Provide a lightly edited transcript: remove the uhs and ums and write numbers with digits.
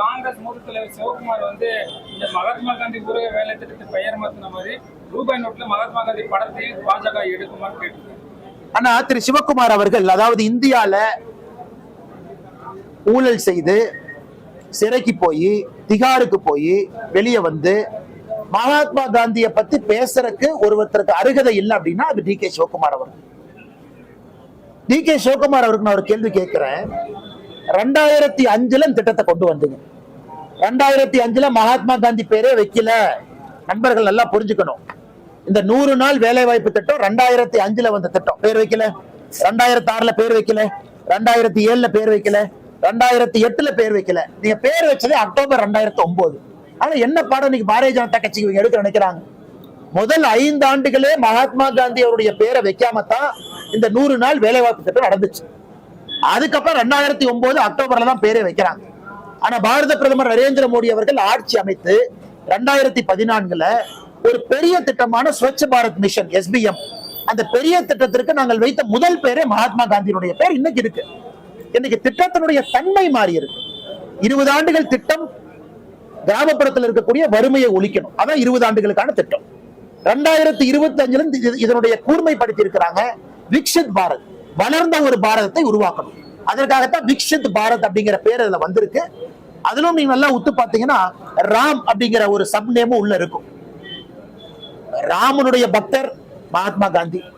காங்கிரஸ் மூத்த தலைவர் சிவகுமார் வந்து இந்த மகாத்மா காந்தி ஊரக வேலை திட்டத்தை பெயர் மாத்தின மாதிரி ரூபாய் நோட்ல மகாத்மா காந்தி படத்தை பாஜக எடுக்குமாறு கேட்டு. ஆனா திரு சிவகுமார் அவர்கள் அதாவது இந்தியால ஊழல் செய்து சிறைக்கு போய் திகாருக்கு போய் வெளியே வந்து மகாத்மா காந்தியை பத்தி பேசுறதுக்கு ஒருத்தருக்கு அருகதை இல்லை அப்படின்னா அது டி கே சிவகுமார் அவர்கள். டி கே சிவகுமார் அவருக்கு நான் ஒரு கேள்வி கேட்கிறேன். 2005 திட்டத்தை கொண்டு வந்தீங்க. 2005 மகாத்மா காந்தி பேரே வைக்கல. நண்பர்கள் நல்லா புரிஞ்சுக்கணும். இந்த 100 நாள் வேலை வாய்ப்பு திட்டம் 2005 வந்த திட்டம். பேர் வைக்கல. 2006 பேர் வைக்கல. 2007 பேர் வைக்கல. 2008 பேர் வைக்கல. நீங்க பேர் வச்சதே அக்டோபர் 2009. ஆனா என்ன பாடம் இன்னைக்கு பாரதிய ஜனதா கட்சிக்கு எடுக்க நினைக்கிறாங்க? முதல் 5 ஆண்டுகளே மகாத்மா காந்தி அவருடைய பேரை வைக்காம தான் இந்த 100 நாள் வேலை வாய்ப்பு திட்டம் நடந்துச்சு. அதுக்கப்புறம் 2009 அக்டோபர்ல தான் பேரை வைக்கிறாங்க. ஆனா பாரத பிரதமர் நரேந்திர மோடி அவர்கள் ஆட்சி அமைத்து 2014 ஒரு பெரிய திட்டமான ஸ்வச் பாரத் மிஷன் SBM, அந்த பெரிய திட்டத்திற்கு நாங்கள் வைத்த முதல் பேரே மகாத்மா காந்தியினுடைய பேர் இன்னைக்கு இருக்கு. இன்னைக்கு திட்டத்தினுடைய தன்மை மாறி இருக்கு. 20 ஆண்டுகள் திட்டம் கிராமப்புறத்தில் இருக்கக்கூடிய வறுமையை ஒழிக்கணும். அதான் 20 ஆண்டுகளுக்கான திட்டம். 2025 இதனுடைய கூர்மைப்படுத்தி இருக்கிறாங்க. விக்ஷித் பாரத், வளர்ந்த ஒரு பாரதத்தை உருவாக்கணும். அதற்காகத்தான் விக்ஷித் பாரத் அப்படிங்கிற பேர் அதுல வந்திருக்கு. அதிலும் நீங்க நல்லா உத்து பாத்தீங்கன்னா ராம் அப்படிங்கிற ஒரு சப் நேமும் உள்ள இருக்கும். ராமனுடைய பக்தர் மகாத்மா காந்தி,